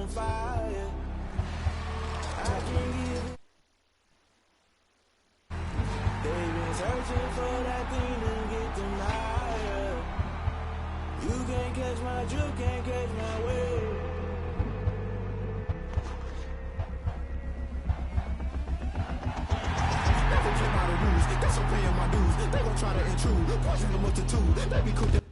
fire. I can't give it. They've been searching for that thing to get them higher. You can't catch my drift, can't catch my wave. Never came out of rules, that's what paying my dues. They gon' try to intrude, poison the multitude. They be cooking.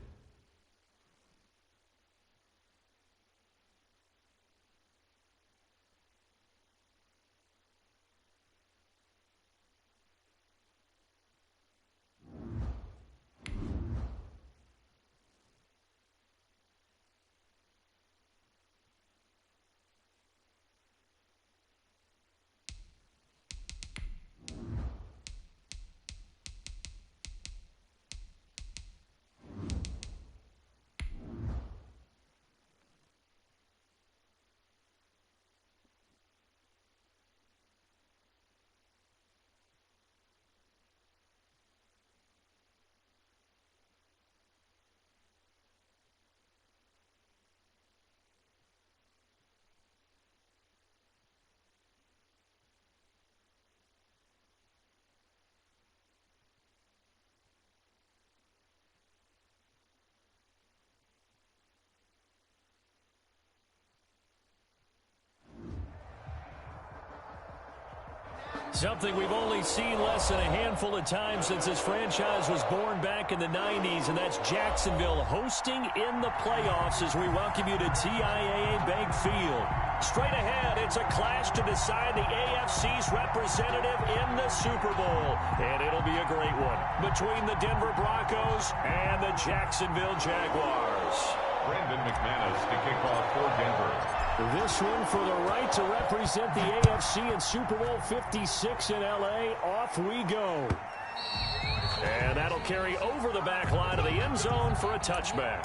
Something we've only seen less than a handful of times since this franchise was born back in the 90s, and that's Jacksonville hosting in the playoffs as we welcome you to TIAA Bank Field. Straight ahead, it's a clash to decide the AFC's representative in the Super Bowl, and it'll be a great one between the Denver Broncos and the Jacksonville Jaguars. Brandon McManus to kick off for Denver. This one for the right to represent the AFC in Super Bowl 56 in L.A. Off we go. And that'll carry over the back line of the end zone for a touchback.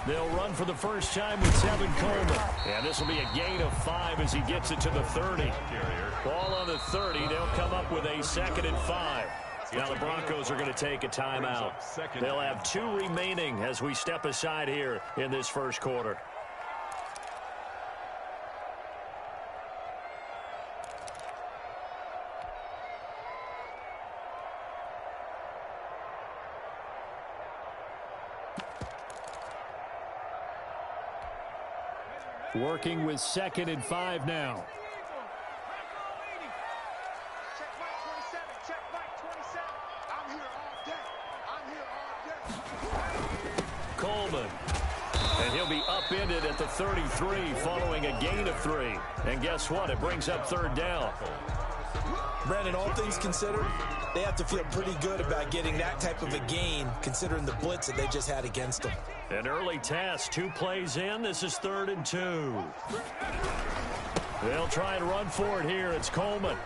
They'll run for the first time with Tevin Coleman. And this will be a gain of 5 as he gets it to the 30. Ball on the 30. They'll come up with a 2nd and 5. Now the Broncos are going to take a timeout. They'll have 2 remaining as we step aside here in this first quarter. Working with 2nd and 5 now. Coleman. And he'll be upended at the 33 following a gain of 3. And guess what? It brings up 3rd down. Brandon, all things considered, they have to feel pretty good about getting that type of a gain considering the blitz that they just had against them. An early task, 2 plays in. This is 3rd and 2. They'll try and run for it here. It's Coleman.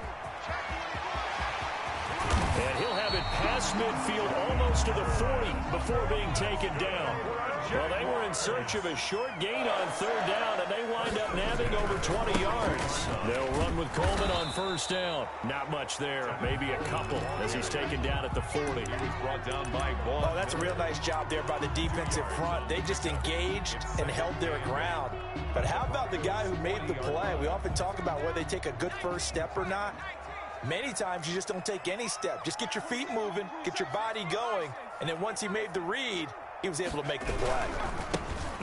And he'll have it past midfield almost to the 40 before being taken down. Well, they were in search of a short gain on 3rd down, and they wind up nabbing over 20 yards. They'll run with Coleman on 1st down. Not much there, maybe a couple as he's taken down at the 40. He was brought down by Vaughn. Oh, that's a real nice job there by the defensive front. They just engaged and held their ground. But how about the guy who made the play? We often talk about whether they take a good first step or not. Many times you just don't take any step. Just get your feet moving, get your body going, and then once he made the read, he was able to make the play.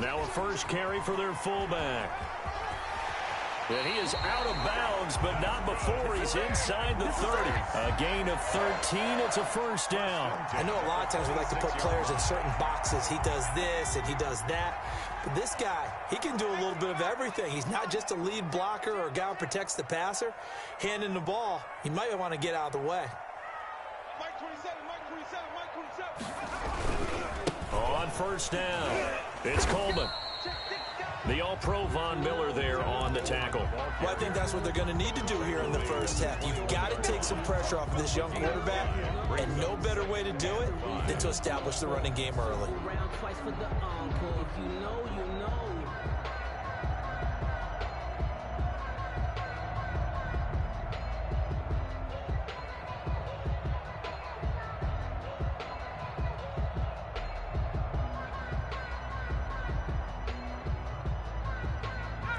Now a first carry for their fullback. And he is out of bounds, but not before he's inside the 30. A gain of 13. It's a 1st down. I know a lot of times we like to put players in certain boxes. He does this and he does that. But this guy, he can do a little bit of everything. He's not just a lead blocker or a guy who protects the passer. Handing the ball, he might want to get out of the way. Mike 27, Mike 27, Mike 27. On 1st down, it's Coleman. The All-Pro Von Miller there on the tackle. Well, I think that's what they're going to need to do here in the first half. You've got to take some pressure off of this young quarterback, and no better way to do it than to establish the running game early.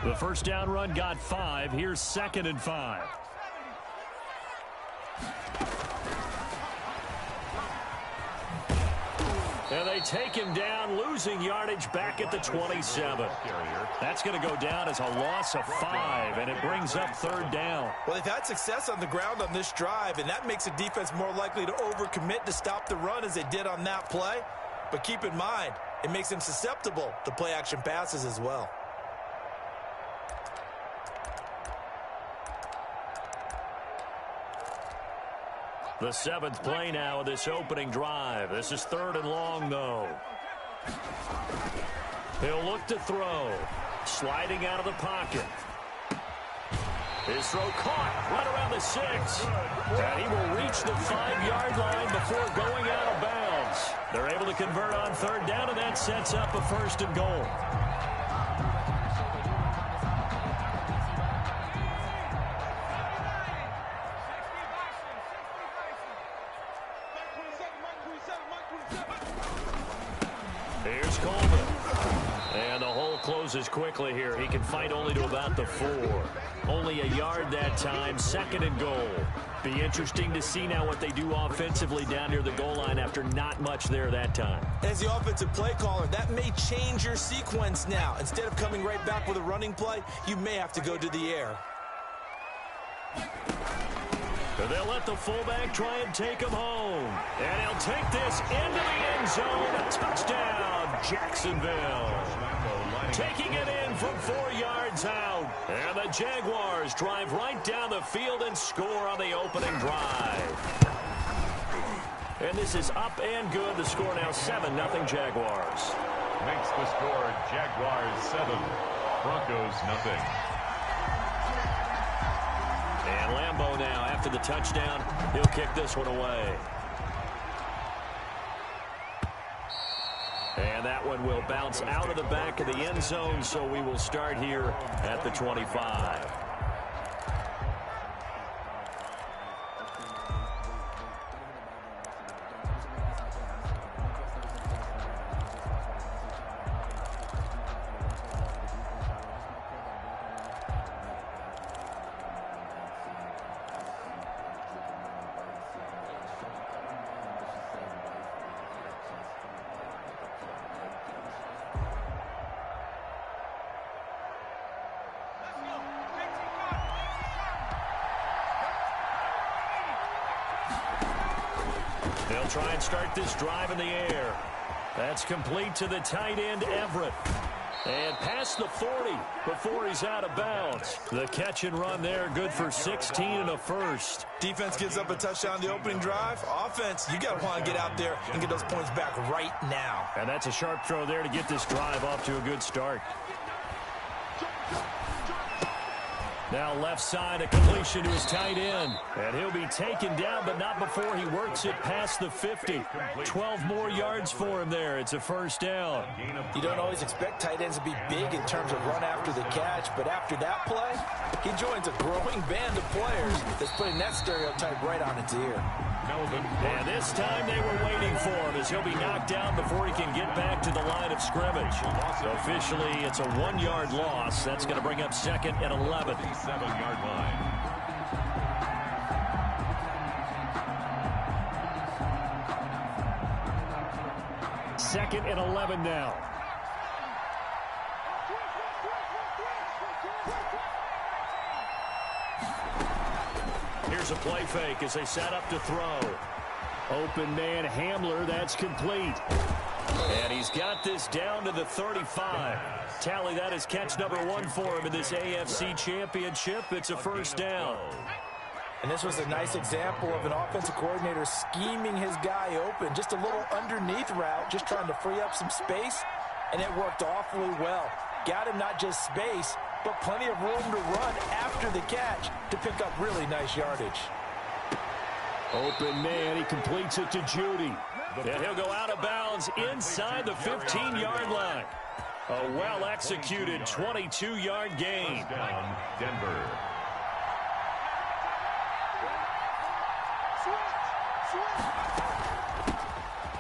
The first down run got 5. Here's 2nd and 5. And they take him down, losing yardage back at the 27. That's going to go down as a loss of 5, and it brings up 3rd down. Well, they've had success on the ground on this drive, and that makes a defense more likely to overcommit to stop the run as they did on that play. But keep in mind, it makes them susceptible to play-action passes as well. The 7th play now of this opening drive. This is 3rd and long, though. He'll look to throw. Sliding out of the pocket. His throw caught right around the 6. And he will reach the 5-yard line before going out of bounds. They're able to convert on 3rd down, and that sets up a 1st and goal. Here's Coleman. And the hole closes quickly here. He can fight only to about the 4. Only a yard that time. 2nd and goal. Be interesting to see now what they do offensively down near the goal line after not much there that time. As the offensive play caller, that may change your sequence now. Instead of coming right back with a running play, you may have to go to the air. They'll let the fullback try and take him home. And he'll take this into the end zone. Touchdown, Jacksonville. Taking it in from 4 yards out. And the Jaguars drive right down the field and score on the opening drive. And this is up and good. The score now 7-0 Jaguars. Makes the score Jaguars 7, Broncos 0. And Lambeau now, after the touchdown, he'll kick this one away. And that one will bounce out of the back of the end zone, so we will start here at the 25. They'll try and start this drive in the air. That's complete to the tight end, Everett. And past the 40 before he's out of bounds. The catch and run there, good for 16 and a first. Defense gives up a touchdown the opening drive. Offense, you got to want to get out there and get those points back right now. And that's a sharp throw there to get this drive off to a good start. Now left side, a completion to his tight end. And he'll be taken down, but not before he works it past the 50. 12 more yards for him there. It's a 1st down. You don't always expect tight ends to be big in terms of run after the catch, but after that play, he joins a growing band of players that's putting that stereotype right on its ear. And this time they were waiting for him as he'll be knocked down before he can get back to the line of scrimmage. So officially, it's a 1-yard loss. That's going to bring up 2nd and 11. 7-yard line. Second and 11 now. Here's a play fake as they set up to throw. Open man Hamler, that's complete. And he's got this down to the 35. Tally, that is catch number 1 for him in this AFC Championship. It's a 1st down. And this was a nice example of an offensive coordinator scheming his guy open. Just a little underneath route, just trying to free up some space, and it worked awfully well. got him not just space, but plenty of room to run after the catch to pick up really nice yardage. Open man, he completes it to Judy. And he'll go out of bounds inside the 15-yard line. A well-executed 22-yard gain. First down, Denver.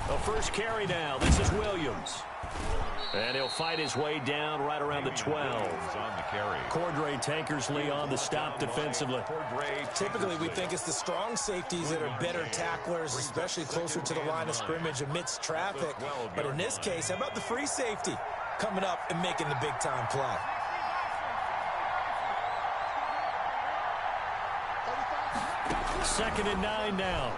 The first carry now. This is Williams. And he'll fight his way down right around the 12. On the carry. Cordray Tankersley on the stop defensively. Typically, we think it's the strong safeties that are better tacklers, especially closer to the line of scrimmage amidst traffic. But in this case, how about the free safety coming up and making the big-time play? Second and 9 now.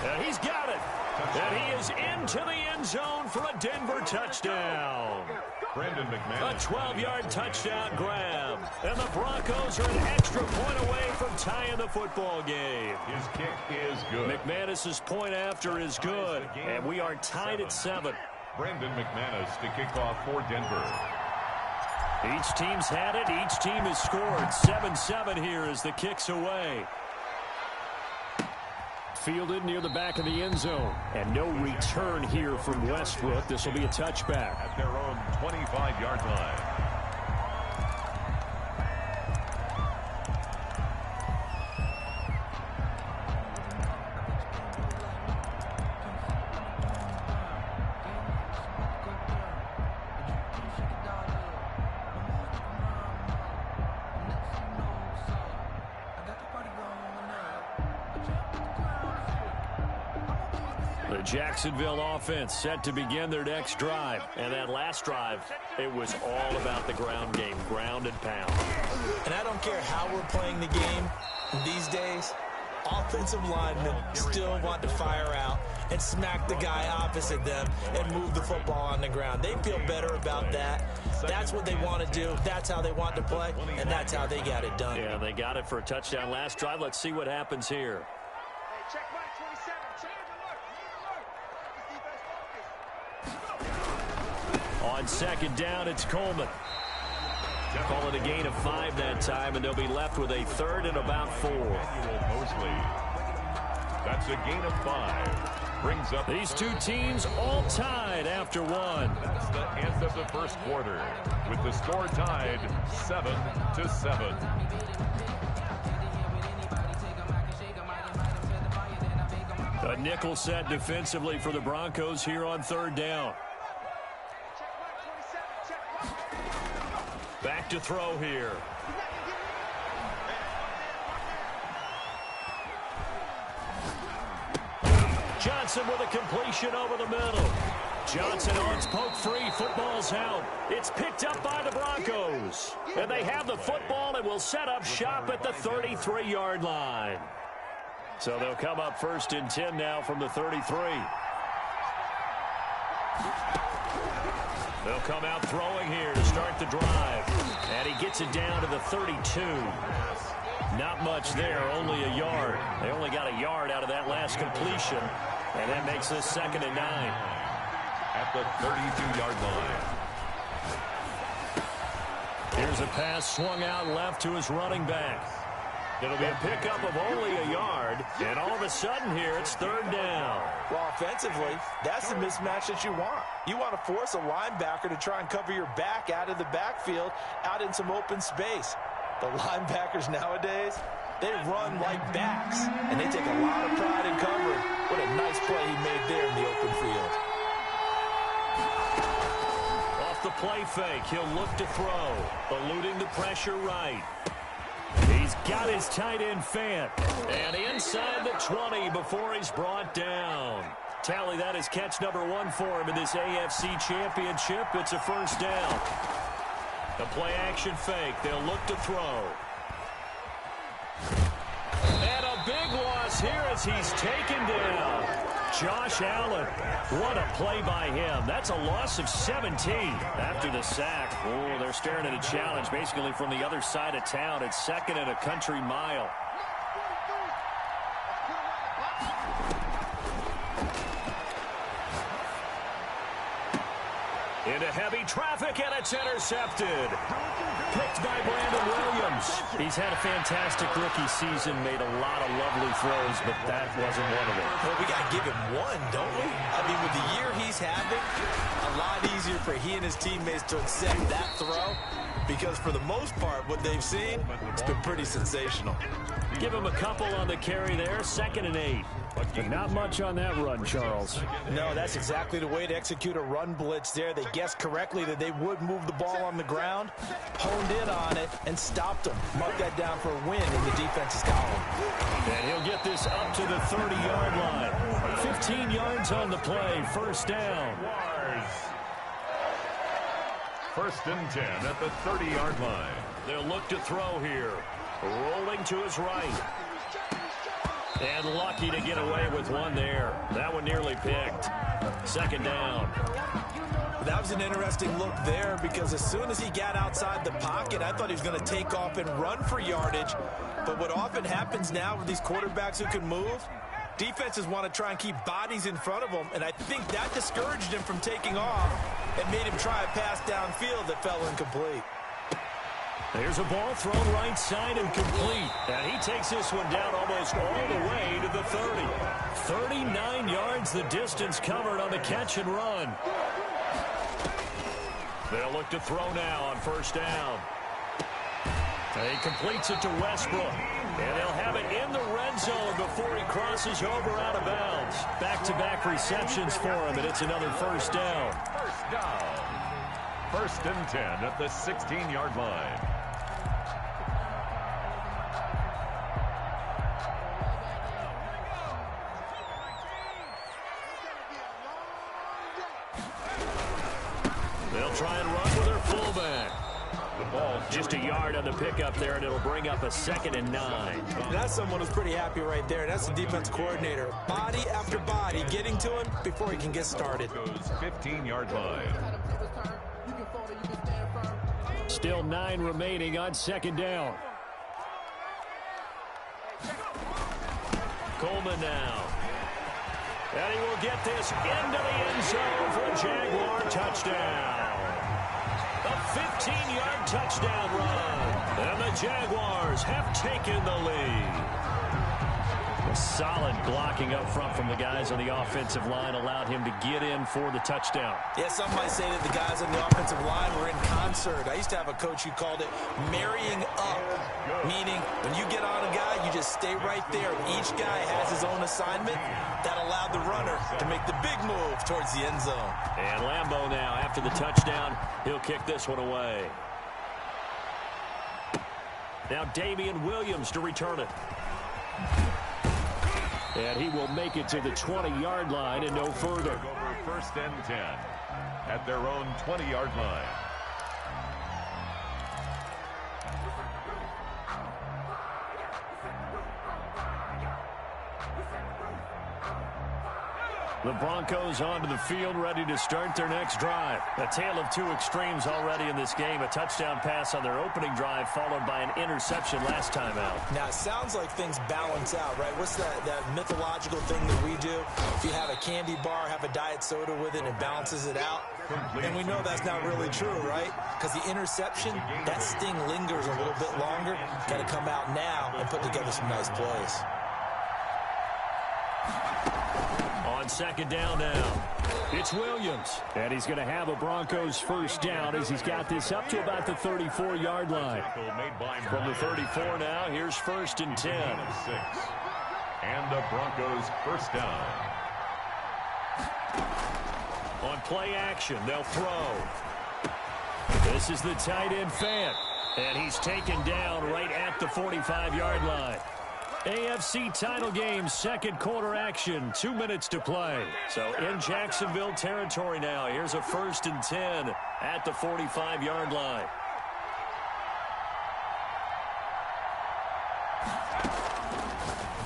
And he's got it. And he is into the end zone for a Denver touchdown. Brandon McManus. A 12-yard touchdown grab. And the Broncos are an extra point away from tying the football game. His kick is good. McManus's point after is good. And we are tied at 7. Brandon McManus to kick off for Denver. Each team's had it. Each team has scored. 7-7 here as the kick's away. Fielded near the back of the end zone. And no return here from Westbrook. This will be a touchback. At their own 25-yard line. The Jacksonville offense set to begin their next drive. And that last drive, it was all about the ground game, ground and pound. And I don't care how we're playing the game these days, offensive linemen still want to fire out and smack the guy opposite them and move the football on the ground. They feel better about that. That's what they want to do. That's how they want to play, and that's how they got it done. Yeah, they got it for a touchdown last drive. Let's see what happens here. Check back 27. Change On second down, it's Coleman. Call it a gain of 5 that time, and they'll be left with a third and about 4. Mosley. That's a gain of 5. Brings up These two teams all tied after 1. That's the end of the first quarter, with the score tied 7-7. A nickel set defensively for the Broncos here on third down. Back to throw here. Johnson with a completion over the middle. Johnson on poke free. Football's out. It's picked up by the Broncos. And they have the football and will set up shop at the 33-yard line. So they'll come up first and 10 now from the 33. They'll come out throwing here to start the drive. And he gets it down to the 32. Not much there, only a yard. They only got a yard out of that last completion. And that makes this 2nd and 9. At the 32-yard line. Here's a pass swung out left to his running back. It'll be a pickup of only a yard, and all of a sudden here, it's third down. Well, offensively, that's the mismatch that you want. You want to force a linebacker to try and cover your back out of the backfield, out in some open space. The linebackers nowadays, they run like backs, and they take a lot of pride in covering. What a nice play he made there in the open field. Off the play fake, he'll look to throw, eluding the pressure right. He's got his tight end fan. And inside the 20 before he's brought down. Tally, that is catch number 1 for him in this AFC Championship. It's a first down. The play action fake. They'll look to throw. And a big loss here as he's taken down. Josh Allen. What a play by him. That's a loss of 17 after the sack. Oh, they're staring at a challenge basically from the other side of town. It's 2nd and a country mile. Into heavy traffic, and it's intercepted. Picked by Brandon Williams. He's had a fantastic rookie season, made a lot of lovely throws, but that wasn't one of them. Well, we got to give him one, don't we? I mean, with the year he's having, a lot easier for he and his teammates to accept that throw, because for the most part, what they've seen, it's been pretty sensational. Give him a couple on the carry there, 2nd and 8. But not much on that run, Charles. No, that's exactly the way to execute a run blitz there. They guessed correctly that they would move the ball on the ground, honed in on it, and stopped them. Mark that down for a win in the defense's column. And he'll get this up to the 30-yard line. 15 yards on the play, 1st down. First and 10 at the 30-yard line. They'll look to throw here. Rolling to his right. And lucky to get away with one there. That one nearly picked. 2nd down. That was an interesting look there, because as soon as he got outside the pocket, I thought he was going to take off and run for yardage. But what often happens now with these quarterbacks who can move, defenses want to try and keep bodies in front of them, and I think that discouraged him from taking off and made him try a pass downfield that fell incomplete. There's a ball thrown right side and complete. And he takes this one down almost all the way to the 30. 39 yards the distance covered on the catch and run. They'll look to throw now on 1st down. He completes it to Westbrook. And they'll have it in the red zone before he crosses over out of bounds. Back-to-back receptions for him, and it's another 1st down. 1st down. 1st and 10 at the 16-yard line. They'll try and run with their fullback. The ball just a yard on the pickup there, and it'll bring up a 2nd and 9. That's someone who's pretty happy right there. That's the defense coordinator. Body after body getting to him before he can get started. Goes 15-yard line. Still 9 remaining on 2nd down. Coleman now. And he will get this into the end zone for a Jaguar touchdown. A 15-yard touchdown run. And the Jaguars have taken the lead. A solid blocking up front from the guys on the offensive line allowed him to get in for the touchdown. Yeah, some might say that the guys on the offensive line were in concert. I used to have a coach who called it marrying up, meaning when you get on a guy, you just stay right there. Each guy has his own assignment. That allowed the runner to make the big move towards the end zone. And Lambeau now, after the touchdown, he'll kick this one away. Now Damian Williams to return it. And he will make it to the 20-yard line and no further. Over 1st and 10 at their own 20-yard line. The Broncos onto the field, ready to start their next drive. A tale of two extremes already in this game. A touchdown pass on their opening drive, followed by an interception last time out. Now, it sounds like things balance out, right? What's that mythological thing that we do? If you have a candy bar, have a diet soda with it, it balances it out. And we know that's not really true, right? Because the interception, that sting lingers a little bit longer. Got to come out now and put together some nice plays. On 2nd down now, it's Williams. And he's going to have a Broncos 1st down as he's got this up to about the 34-yard line. From the 34 now, here's 1st and 10. And the Broncos 1st down. On play action, they'll throw. This is the tight end Fant. And he's taken down right at the 45-yard line. AFC title game, 2nd quarter action, 2 minutes to play. So in Jacksonville territory now. Here's a 1st and 10 at the 45-yard line.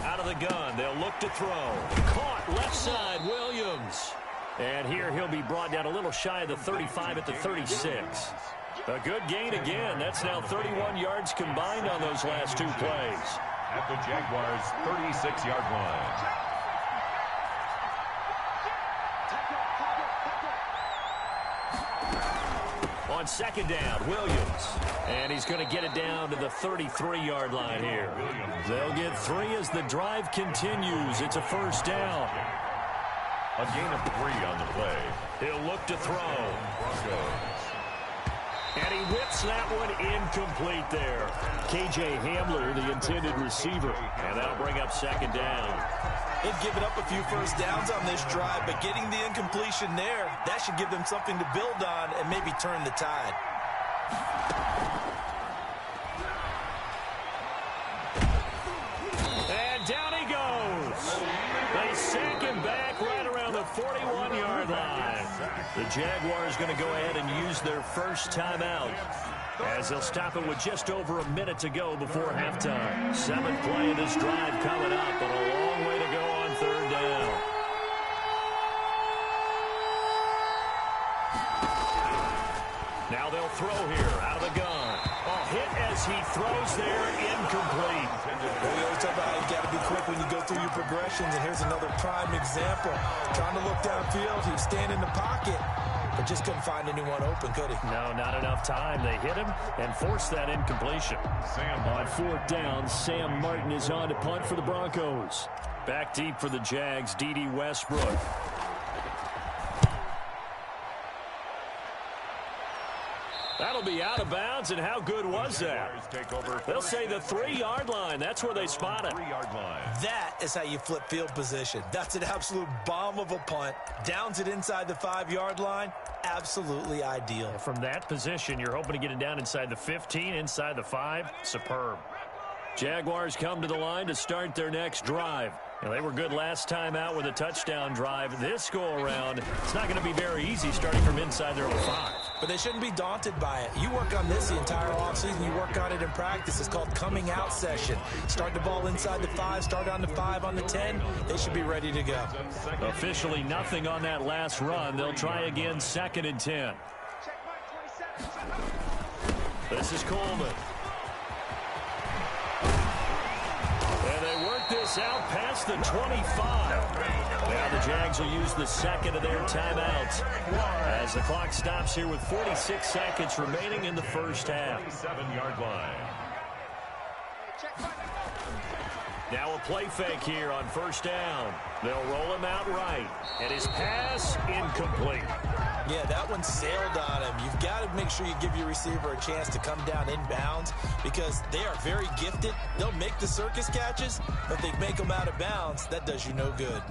Out of the gun, they'll look to throw. Caught left side, Williams. And here he'll be brought down a little shy of the 35 at the 36. A good gain again. That's now 31 yards combined on those last 2 plays. At the Jaguars' 36-yard line. on second down. Williams. And he's going to get it down to the 33-yard line here. They'll get 3 as the drive continues. It's a first down. A gain of 3 on the play. He'll look to throw. Broncos. And he whips that one incomplete there. K.J. Hamler, the intended receiver. And that'll bring up second down. They've given up a few first downs on this drive, but getting the incompletion there, that should give them something to build on and maybe turn the tide. And down he goes. They sack him back right around the 41-yard line. The Jaguars going to go ahead and use their first timeout, as they'll stop it with just over a minute to go before halftime. 7th play of this drive coming up, but a long way to go on third down. Now they'll throw here out of the gun. A hit as he throws there, incomplete. Well, we always talk about how you got to be quick when you go through your progressions, and here's another prime example. Trying to look downfield, he was standing in the pocket, but just couldn't find anyone open, could he? No, not enough time. They hit him and forced that incompletion. On 4th down, Sam Martin is on to punt for the Broncos. Back deep for the Jags, D.D. Westbrook. That'll be out of bounds, and how good was that? They'll say the 3-yard line. That's where they spot it. 3-yard line. That is how you flip field position. That's an absolute bomb of a punt. Downs it inside the 5-yard line. Absolutely ideal. And from that position, you're hoping to get it down inside the 15, inside the 5. Superb. Jaguars come to the line to start their next drive. Now, they were good last time out with a touchdown drive. This go-around, it's not going to be very easy starting from inside their own 5. But they shouldn't be daunted by it. You work on this the entire offseason. You work on it in practice. It's called coming out session. Start the ball inside the 5, start on the 5, on the 10. They should be ready to go. Officially nothing on that last run. They'll try again, 2nd and 10. This is Coleman. And they work this out past the 25. Now the Jags will use the 2nd of their timeouts as the clock stops here with 46 seconds remaining in the first half. 7-yard line. Now a play fake here on 1st down. They'll roll him out right. And his pass incomplete. Yeah, that one sailed on him. You've got to make sure you give your receiver a chance to come down inbounds because they are very gifted. They'll make the circus catches, but if they make them out of bounds, that does you no good.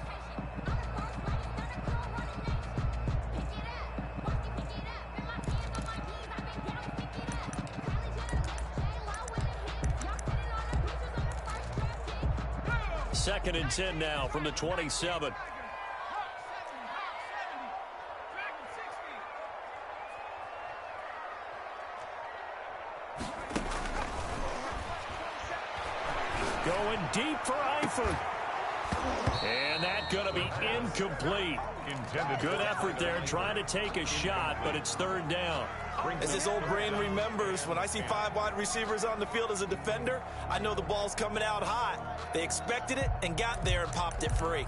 Second and 10 now from the 27. Going deep for Eifert. And that's going to be incomplete. Good effort there trying to take a shot, but it's 3rd down. As his old brain remembers, when I see 5 wide receivers on the field as a defender, I know the ball's coming out hot. They expected it and got there and popped it free.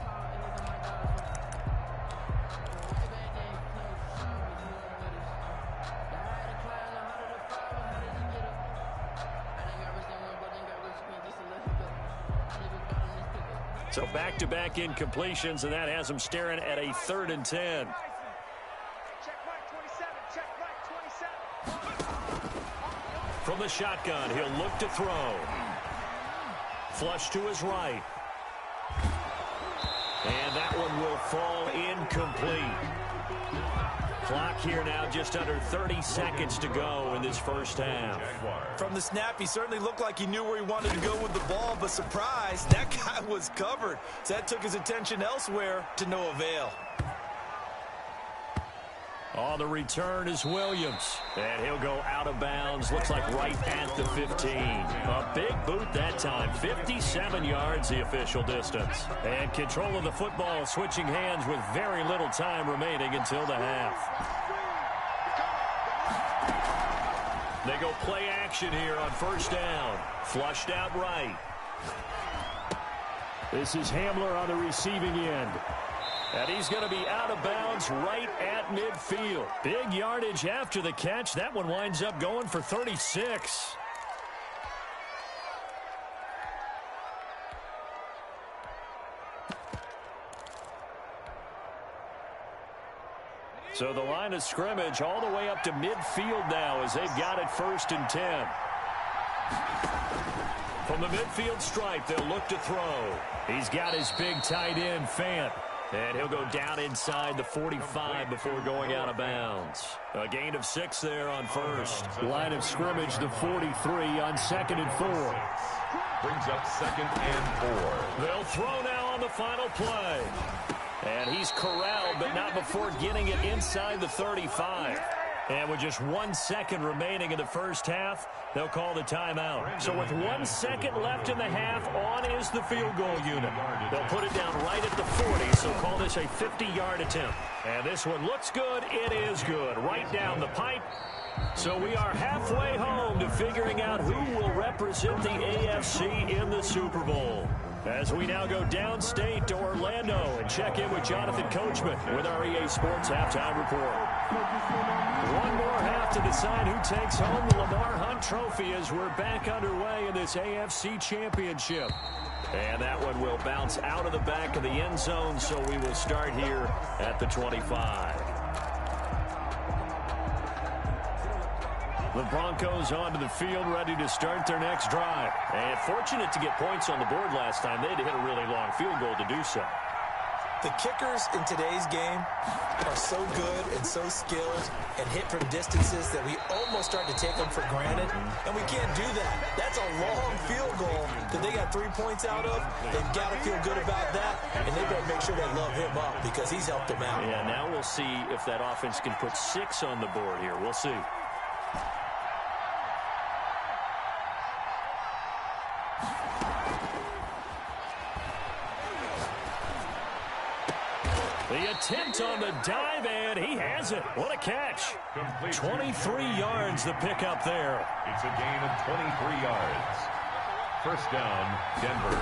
So back-to-back incompletions, and that has them staring at a 3rd and 10. From the shotgun, he'll look to throw. Flush to his right. And that one will fall incomplete. Clock here now, just under 30 seconds to go in this first half. From the snap, he certainly looked like he knew where he wanted to go with the ball, but surprise, that guy was covered. So that took his attention elsewhere to no avail. On the return is Williams. And he'll go out of bounds. Looks like right at the 15. A big boot that time. 57 yards the official distance. And control of the football switching hands with very little time remaining until the half. They go play action here on 1st down. Flushed out right. This is Hamler on the receiving end. And he's going to be out of bounds right at midfield. Big yardage after the catch. That one winds up going for 36. So the line of scrimmage all the way up to midfield now as they've got it 1st and 10. From the midfield stripe, they'll look to throw. He's got his big tight end, Fant. And he'll go down inside the 45 before going out of bounds. A gain of 6 there on first. Line of scrimmage to 43 on 2nd and 4. Brings up 2nd and 4. They'll throw now on the final play. And he's corralled, but not before getting it inside the 35. And with just 1 second remaining in the first half, they'll call the timeout. So with 1 second left in the half, on is the field goal unit. They'll put it down right at the 40, so call this a 50-yard attempt. And this one looks good. It is good. Right down the pipe. So we are halfway home to figuring out who will represent the AFC in the Super Bowl. As we now go downstate to Orlando and check in with Jonathan Coachman with our EA Sports Halftime Report. One more half to decide who takes home the Lamar Hunt Trophy as we're back underway in this AFC Championship. And that one will bounce out of the back of the end zone, so we will start here at the 25. The Broncos onto the field, ready to start their next drive. And fortunate to get points on the board last time. They had to hit a really long field goal to do so. The kickers in today's game are so good and so skilled and hit from distances that we almost start to take them for granted, and we can't do that. That's a long field goal that they got 3 points out of. They've got to feel good about that, and they better make sure they love him up because he's helped them out. Yeah, now we'll see if that offense can put 6 on the board here. We'll see. The attempt on the dive, and he has it. What a catch. Complete. 23 yards the pickup there. It's a gain of 23 yards. First down, Denver.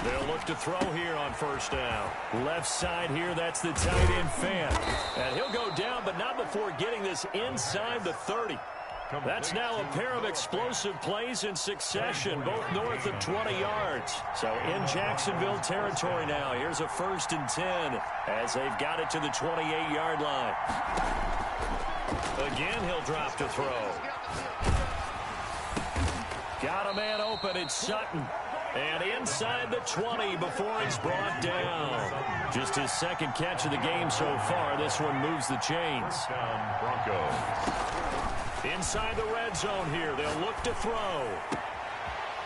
They'll look to throw here on first down. Left side here, that's the tight end Fant. And he'll go down, but not before getting this inside the 30. That's now a pair of explosive plays in succession, both north of 20 yards. So in Jacksonville territory now. Here's a 1st and 10 as they've got it to the 28-yard line. Again, he'll drop to throw. Got a man open. It's Sutton. And inside the 20 before he's brought down. Just his 2nd catch of the game so far. This one moves the chains. Down, Broncos. Inside the red zone here. They'll look to throw.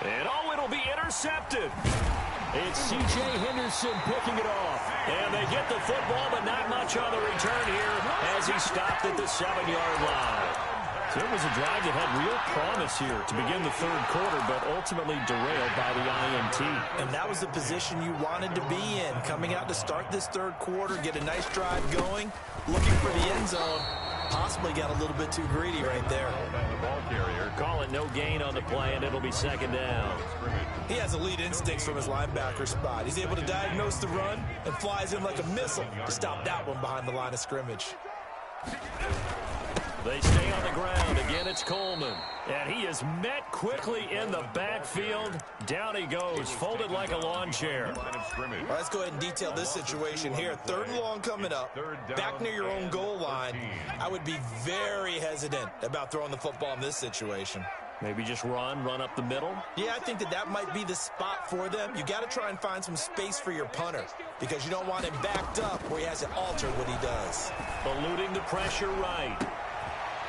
And, it'll be intercepted. It's C.J. Henderson picking it off. And they get the football, but not much on the return here as he stopped at the 7-yard line. So it was a drive that had real promise here to begin the 3rd quarter, but ultimately derailed by the INT. And that was the position you wanted to be in. Coming out to start this 3rd quarter, get a nice drive going, looking for the end zone. Possibly got a little bit too greedy right there. The ball carrier. Call it no gain on the play, and it'll be 2nd down. He has elite instincts from his linebacker spot. He's able to diagnose the run and flies in like a missile to stop that one behind the line of scrimmage. They stay on the ground. Again, it's Coleman. And he is met quickly in the backfield. Down he goes, folded like a lawn chair. Well, let's go ahead and detail this situation here. 3rd and long coming up. Back near your own goal line. I would be very hesitant about throwing the football in this situation. Maybe just run up the middle? Yeah, I think that might be the spot for them. You got to try and find some space for your punter because you don't want him backed up where he has to alter what he does. Eluding the pressure right.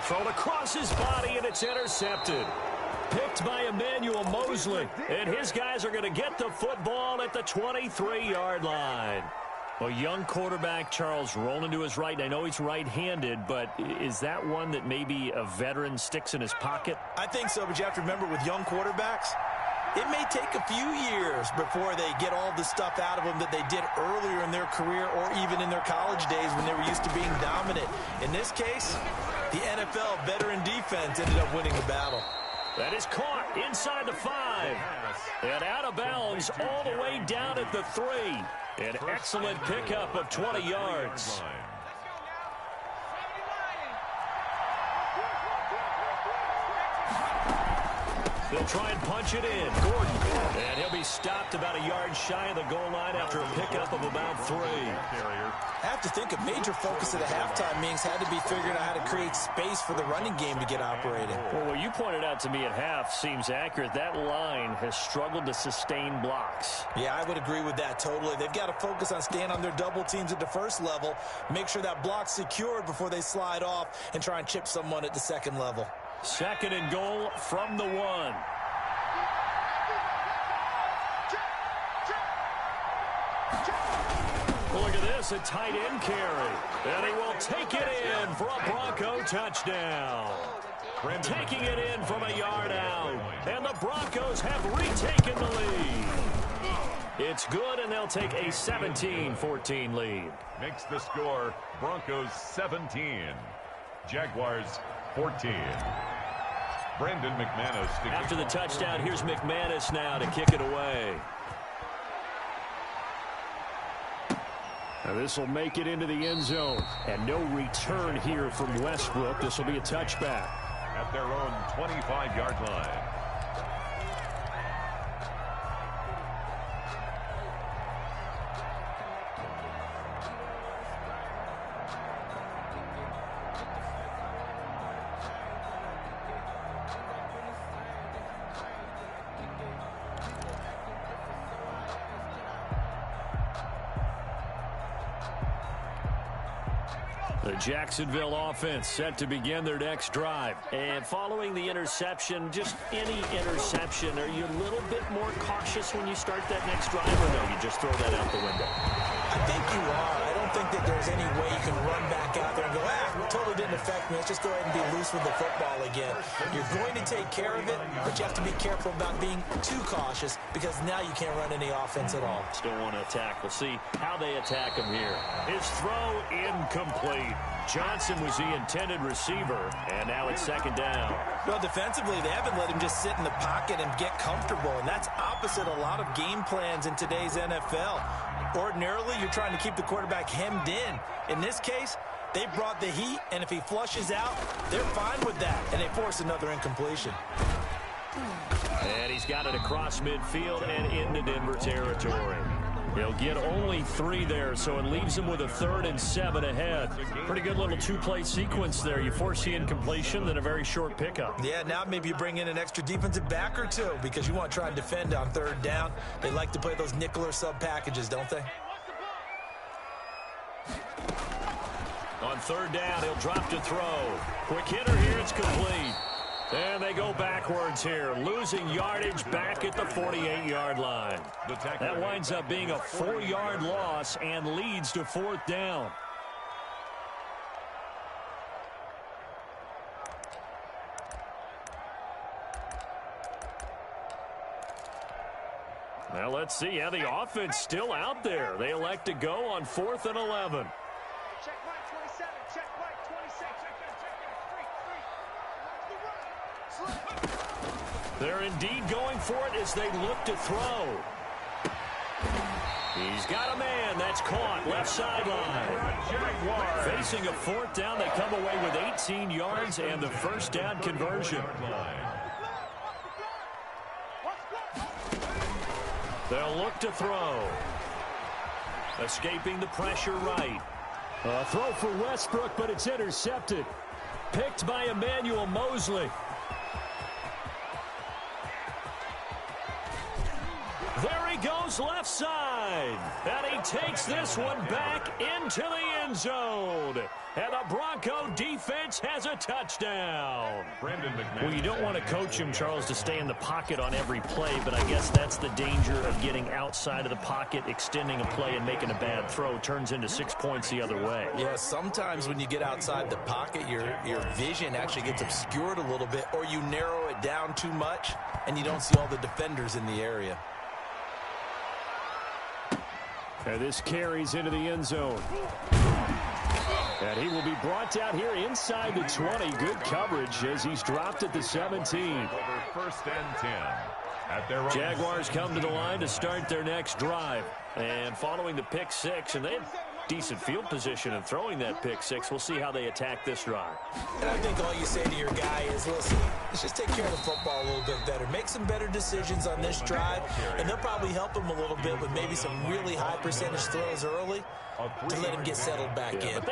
Thrown across his body, and it's intercepted. Picked by Emmanuel Mosley. And his guys are going to get the football at the 23-yard line. Well, young quarterback Charles rolling to his right. And I know he's right-handed, but is that one that maybe a veteran sticks in his pocket? I think so, but you have to remember with young quarterbacks, it may take a few years before they get all the stuff out of them that they did earlier in their career or even in their college days when they were used to being dominant. In this case, the NFL veteran defense ended up winning the battle. That is caught inside the 5. And out of bounds Jags all the way down at the 3. An excellent pickup of 20 yards. They'll try and punch it in. Gordon. And he'll be stopped about a yard shy of the goal line after a pickup of about 3. I have to think a major focus of the halftime meetings had to be figuring out how to create space for the running game to get operating. Well, what you pointed out to me at half seems accurate. That line has struggled to sustain blocks. Yeah, I would agree with that totally. They've got to focus on staying on their double teams at the first level, make sure that block's secured before they slide off and try and chip someone at the second level. 2nd and goal from the 1. Look at this, a tight end carry. And he will take it in for a Bronco touchdown. Taking it in from a yard out. And the Broncos have retaken the lead. It's good, and they'll take a 17-14 lead. Makes the score Broncos 17. Jaguars 14. Brandon McManus. After the touchdown, here's McManus now to kick it away. Now this will make it into the end zone. And no return here from Westbrook. This will be a touchback. At their own 25-yard line. The Jacksonville offense set to begin their next drive. And following the interception, just any interception, are you a little bit more cautious when you start that next drive, or no, you just throw that out the window? I think you are. I don't think that there's any way you can run back out there and go, totally didn't affect me. Let's just go ahead and be loose with the football again. You're going to take care of it, but you have to be careful about being too cautious because now you can't run any offense at all. Still want to attack. We'll see how they attack him here. His throw incomplete. Johnson was the intended receiver, and now it's 2nd down. Well, defensively, they haven't let him just sit in the pocket and get comfortable, and that's opposite a lot of game plans in today's NFL. Ordinarily, you're trying to keep the quarterback hemmed in. In this case, they brought the heat, and if he flushes out, they're fine with that, and they force another incompletion. And he's got it across midfield and into Denver territory. He'll get only 3 there, so it leaves him with a 3rd and 7 ahead. Pretty good little 2-play sequence there. You force the incompletion, then a very short pickup. Yeah, now maybe you bring in an extra defensive back or 2 because you want to try and defend on 3rd down. They like to play those nickel or sub packages, don't they? On 3rd down, he'll drop to throw. Quick hitter here, it's complete. And they go backwards here, losing yardage back at the 48-yard line. That winds up being a 4-yard loss and leads to 4th down. Now let's see how the offense still out there. They elect to go on 4th and 11. Check Mike 27, check Mike 26. They're indeed going for it as they look to throw. He's got a man. That's caught. Left sideline. Facing a 4th down, they come away with 18 yards and the 1st down conversion. They'll look to throw. Escaping the pressure right. A throw for Westbrook, but it's intercepted. Picked by Emmanuel Mosley. There he goes left side. And he takes this one back into the end zone. And the Bronco defense has a touchdown. Well, you don't want to coach him, Charles, to stay in the pocket on every play, but I guess that's the danger of getting outside of the pocket, extending a play, and making a bad throw. Turns into 6 points the other way. Yeah, sometimes when you get outside the pocket, your vision actually gets obscured a little bit, or you narrow it down too much, and you don't see all the defenders in the area. And this carries into the end zone. And he will be brought down here inside the 20. Good coverage as he's dropped at the 17. Over 1st and 10 at their own. Jaguars come to the line to start their next drive. And following the pick six, and they had decent field position in throwing that pick six. We'll see how they attack this drive. And I think all you say to your guy is, listen, let's just take care of the football a little bit better. Make some better decisions on this drive, and they'll probably help him a little bit with maybe some really high percentage throws early to let him get settled back in. But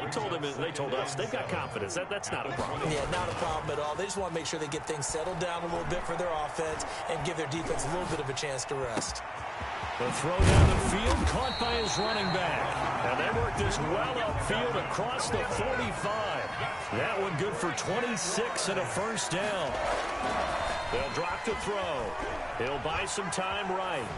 they told us they've got confidence. That's not a problem. Yeah, not a problem at all. They just want to make sure they get things settled down a little bit for their offense and give their defense a little bit of a chance to rest. The throw down the field, caught by his running back. And they worked this well upfield across the 45. That one good for 26 and a first down. They'll drop to throw. He'll buy some time right.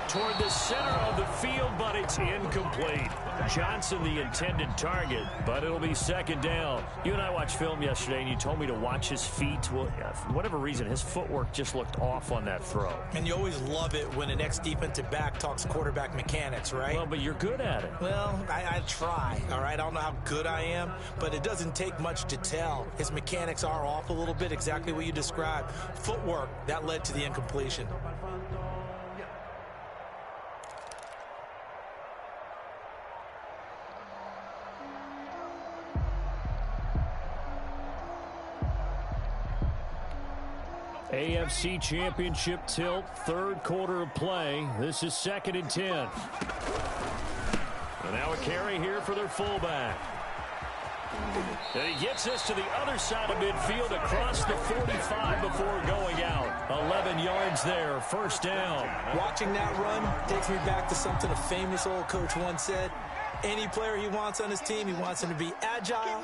Toward the center of the field, but it's incomplete. Johnson the intended target, but it'll be second down. You and I watched film yesterday, and you told me to watch his feet. Well, for whatever reason, his footwork just looked off on that throw. And you always love it when an ex-defensive back talks quarterback mechanics, right? Well, but you're good at it. Well, I try, all right? I don't know how good I am, but it doesn't take much to tell. His mechanics are off a little bit, exactly what you described. Footwork, that led to the incompletion. AFC Championship tilt, third quarter of play. This is 2nd and 10. And now a carry here for their fullback. And he gets us to the other side of midfield across the 45 before going out. 11 yards there, first down. Watching that run takes me back to something a famous old coach once said. Any player he wants on his team, he wants him to be agile,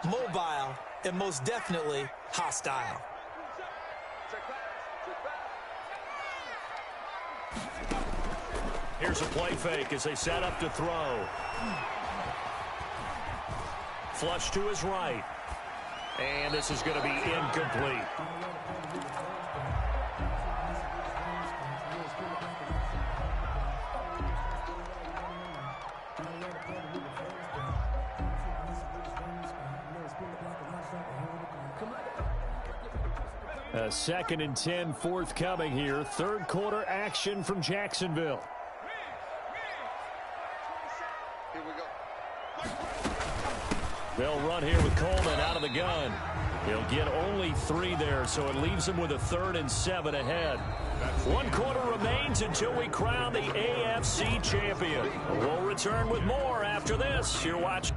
mobile, and most definitely hostile. Here's a play fake as they set up to throw. Flush to his right. And this is going to be incomplete. A 2nd and 10 forthcoming here. Third quarter action from Jacksonville. They'll run here with Coleman out of the gun. He'll get only 3 there, so it leaves him with a 3rd and 7 ahead. 1 quarter remains until we crown the AFC champion. We'll return with more after this. You're watching.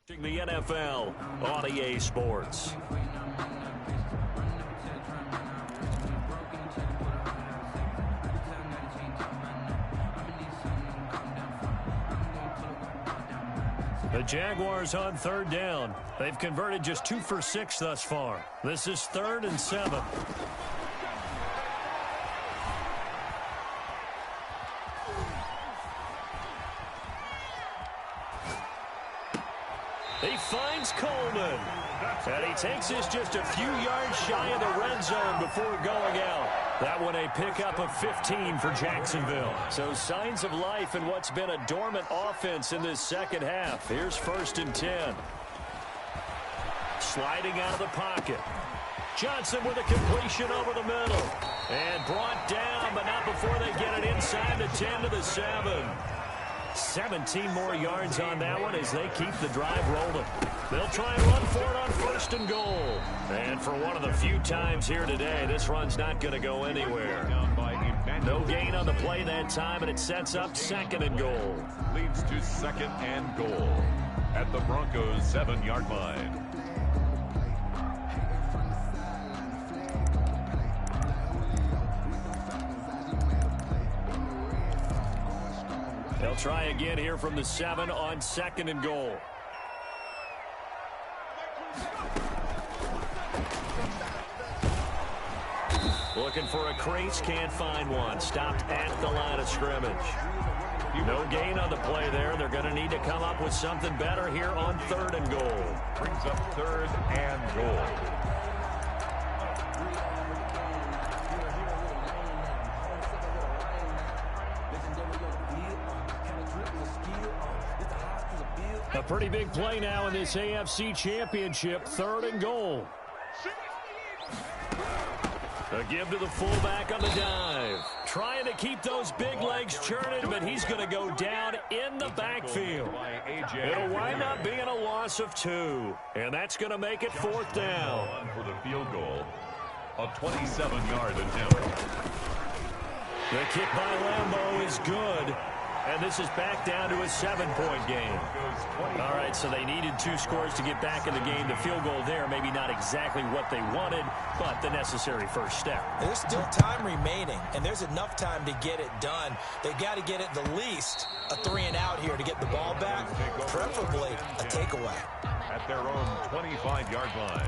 The NFL on EA Sports. The Jaguars on 3rd down. They've converted just 2 for 6 thus far. This is 3rd and 7. He finds Coleman. And he takes this just a few yards shy of the red zone before going out. That one a pickup of 15 for Jacksonville. So signs of life in what's been a dormant offense in this second half. Here's 1st and 10. Sliding out of the pocket. Johnson with a completion over the middle. And brought down, but not before they get it inside the 10 to the 7. 17 more yards on that one as they keep the drive rolling. They'll try and run for it on 1st and goal. And for one of the few times here today, this run's not going to go anywhere. No gain on the play that time, and it sets up 2nd and goal. Leads to 2nd and goal at the Broncos' 7-yard line. They'll try again here from the 7 on 2nd and goal. Looking for a crease, can't find one. Stopped at the line of scrimmage. No gain on the play there. They're going to need to come up with something better here on 3rd and goal. Brings up 3rd and goal. A pretty big play now in this AFC Championship. 3rd and goal. A give to the fullback on the dive. Trying to keep those big legs churning, but he's going to go down in the backfield. It'll wind up being a loss of 2. And that's going to make it 4th down. For the field goal, a 27-yard attempt. The kick by Lambeau is good. And this is back down to a 7-point game. All right, so they needed 2 scores to get back in the game. The field goal there, maybe not exactly what they wanted, but the necessary first step. There's still time remaining, and there's enough time to get it done. They've got to get at the least a 3-and-out here to get the ball back, preferably a takeaway. At their own 25-yard line.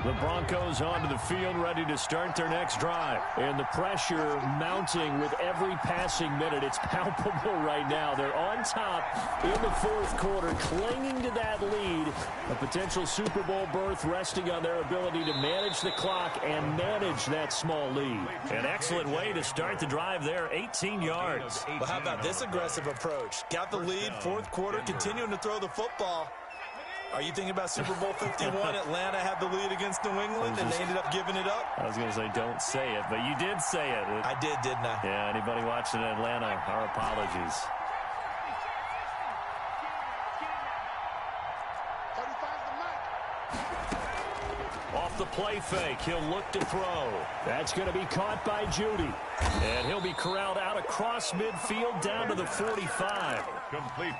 The Broncos onto the field, ready to start their next drive. And the pressure mounting with every passing minute. It's palpable right now. They're on top in the 4th quarter, clinging to that lead. A potential Super Bowl berth resting on their ability to manage the clock and manage that small lead. An excellent way to start the drive there, 18 yards. Well, how about this aggressive approach? Got the lead, 4th quarter, continuing to throw the football. Are you thinking about Super Bowl 51? Atlanta had the lead against New England, and they ended up giving it up? I was going to say, don't say it, but you did say it. I did, didn't I? Yeah, anybody watching in Atlanta, our apologies. Off the play fake, he'll look to throw. That's going to be caught by Judy. And he'll be corralled out across midfield down to the 45.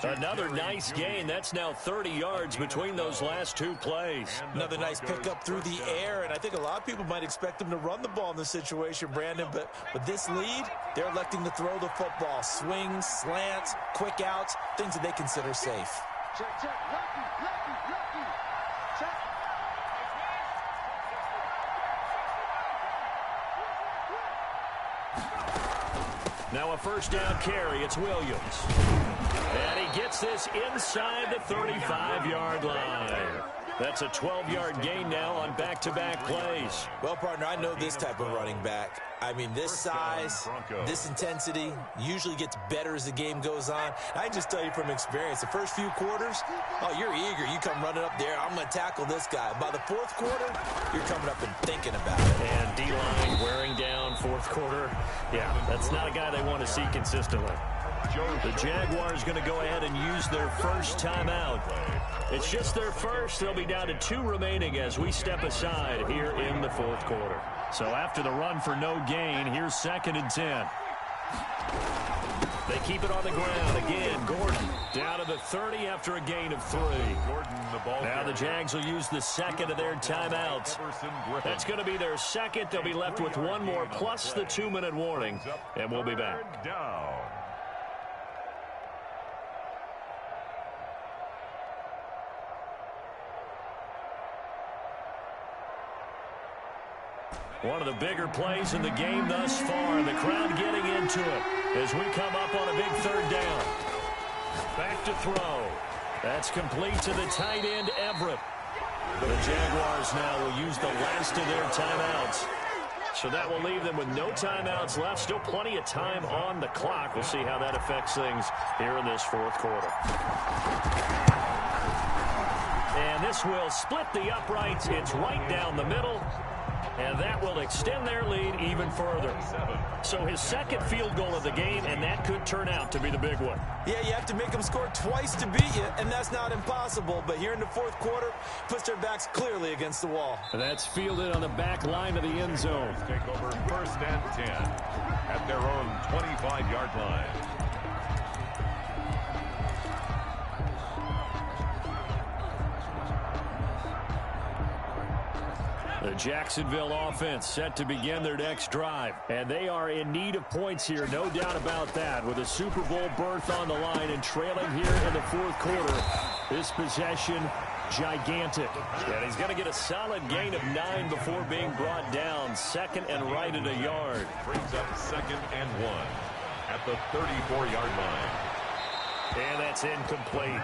Another nice gain. That's now 30 yards between those last 2 plays. Another nice pickup through the air, and I think a lot of people might expect them to run the ball in this situation, Brandon, but with this lead, they're electing to throw the football. Swings, slants, quick outs, things that they consider safe. Check, check, lucky. Check. Now a 1st down carry. It's Williams. And he gets this inside the 35-yard line. That's a 12-yard gain now on back-to-back plays. Well, partner, I know this type of running back. I mean, this size, this intensity usually gets better as the game goes on. I can just tell you from experience, the first few quarters, oh, you're eager. You come running up there, I'm going to tackle this guy. By the 4th quarter, you're coming up and thinking about it. And D-line wearing down 4th quarter. Yeah, that's not a guy they want to see consistently. The Jaguars going to go ahead and use their first timeout. It's just their first. They'll be down to 2 remaining as we step aside here in the 4th quarter. So after the run for no gain, here's 2nd and 10. They keep it on the ground. Again, Gordon down to the 30 after a gain of 3. Now the Jags will use the 2nd of their timeouts. That's going to be their 2nd. They'll be left with 1 more plus the 2-minute warning. And we'll be back. One of the bigger plays in the game thus far. The crowd getting into it as we come up on a big 3rd down. Back to throw. That's complete to the tight end, Everett. The Jaguars now will use the last of their timeouts. So that will leave them with no timeouts left. Still plenty of time on the clock. We'll see how that affects things here in this fourth quarter. And this will split the uprights. It's right down the middle. And that will extend their lead even further. So his second field goal of the game, and that could turn out to be the big one. Yeah, you have to make them score twice to beat you, and that's not impossible. But here in the fourth quarter, puts their backs clearly against the wall. And that's fielded on the back line of the end zone. Take over 1st and 10 at their own 25-yard line. The Jacksonville offense set to begin their next drive. And they are in need of points here, no doubt about that. With a Super Bowl berth on the line and trailing here in the fourth quarter. This possession, gigantic. And he's going to get a solid gain of 9 before being brought down. 2nd and right at a yard. Brings up 2nd and 1 at the 34-yard line. And that's incomplete.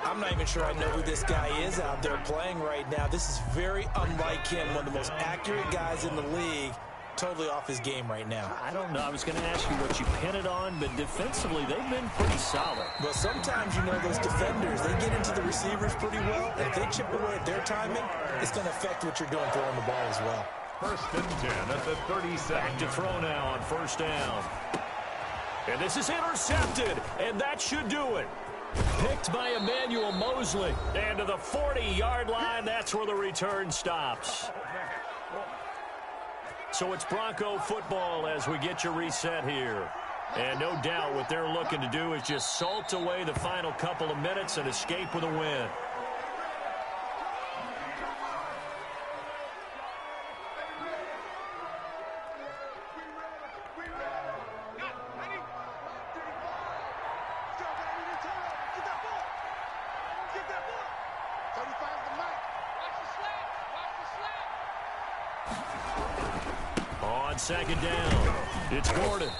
I'm not even sure I know who this guy is out there playing right now. This is very unlike him, one of the most accurate guys in the league. Totally off his game right now. I don't know. I was going to ask you what you pin it on, but defensively, they've been pretty solid. Well, sometimes, you know, those defenders, they get into the receivers pretty well. And if they chip away at their timing, it's going to affect what you're doing throwing the ball as well. 1st and 10 at the 37. Back to throw now on 1st down. And this is intercepted, and that should do it. Picked by Emmanuel Mosley. And to the 40-yard line, that's where the return stops. So it's Bronco football as we get you reset here. And no doubt what they're looking to do is just salt away the final couple of minutes and escape with a win. On 2nd down, it's Gordon.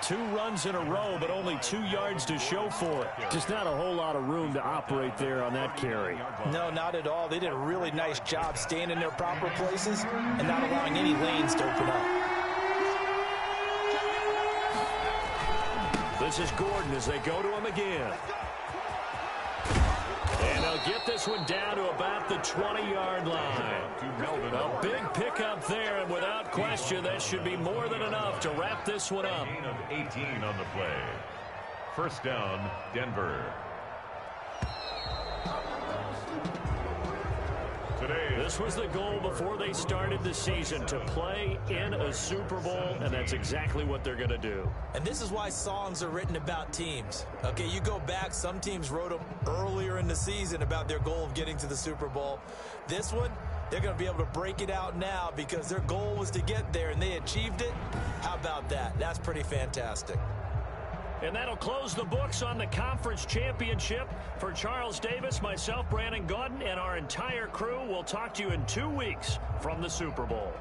2 runs in a row, but only 2 yards to show for it. Just not a whole lot of room to operate there on that carry. No, not at all. They did a really nice job staying in their proper places and not allowing any lanes to open up. This is Gordon as they go to him again. And they'll get this one down to about the 20-yard line. A big pickup there, and without question, that should be more than enough to wrap this one up. Gain of 18 on the play. 1st down, Denver. This was the goal before they started the season, to play in a Super Bowl, and that's exactly what they're going to do. And this is why songs are written about teams. Okay, you go back, some teams wrote them earlier in the season about their goal of getting to the Super Bowl. This one, they're going to be able to break it out now because their goal was to get there, and they achieved it. How about that? That's pretty fantastic. And that'll close the books on the conference championship. For Charles Davis, myself, Brandon Gaudin, and our entire crew, we'll talk to you in 2 weeks from the Super Bowl.